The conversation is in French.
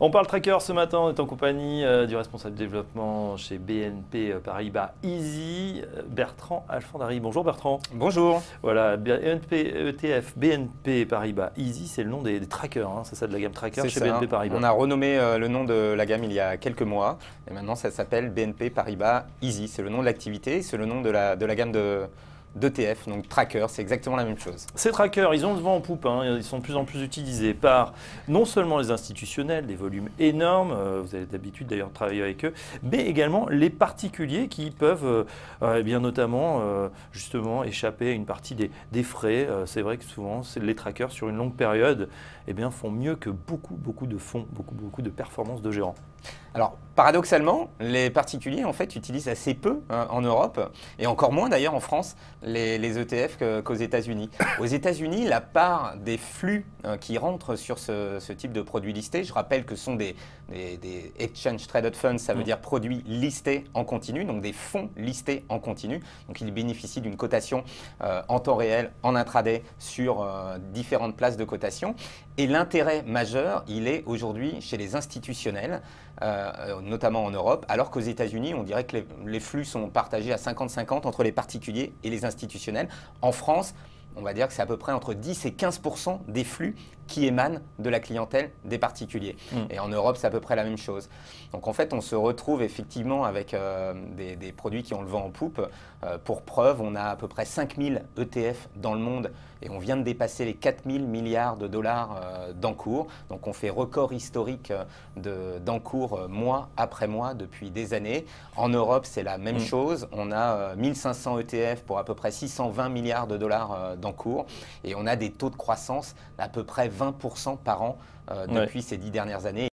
On parle tracker ce matin, on est en compagnie du responsable développement chez BNP Paribas Easy, Bertrand Alfandari. Bonjour Bertrand. Bonjour. Voilà, BNP ETF, BNP Paribas Easy, c'est le nom des trackers, hein, c'est ça, de la gamme tracker chez BNP Paribas. On a renommé le nom de la gamme il y a quelques mois et maintenant ça s'appelle BNP Paribas Easy. C'est le nom de l'activité, c'est le nom de la gamme d'ETF, donc tracker, c'est exactement la même chose. Ces trackers, ils ont le vent en poupe, hein, ils sont de plus en plus utilisés par non seulement les institutionnels, des volumes énormes, vous avez d'habitude d'ailleurs travailler avec eux, mais également les particuliers qui peuvent bien notamment justement échapper à une partie des frais. C'est vrai que souvent les trackers sur une longue période font mieux que beaucoup de fonds, beaucoup de performances de gérants. Alors, paradoxalement, les particuliers en fait utilisent assez peu en Europe et encore moins d'ailleurs en France les ETF qu'aux États-Unis. Aux États-Unis, la part des flux qui rentrent sur ce type de produits listés, je rappelle que ce sont des Exchange Traded Funds, ça veut dire produits listés en continu, donc des fonds listés en continu. Donc, ils bénéficient d'une cotation en temps réel, en intraday, sur différentes places de cotation. Et l'intérêt majeur, il est aujourd'hui chez les institutionnels, notamment en Europe, alors qu'aux États-Unis, on dirait que les flux sont partagés à 50-50 entre les particuliers et les institutionnels. En France, on va dire que c'est à peu près entre 10 et 15% des flux qui émanent de la clientèle des particuliers. Et en Europe, c'est à peu près la même chose. Donc en fait, on se retrouve effectivement avec des produits qui ont le vent en poupe. Pour preuve, on a à peu près 5000 ETF dans le monde et on vient de dépasser les 4000 milliards de dollars d'encours. Donc on fait record historique d'encours mois après mois depuis des années. En Europe, c'est la même chose. On a 1500 ETF pour à peu près 620 milliards de dollars d'encours et on a des taux de croissance d'à peu près 20% par an depuis ces 10 dernières années.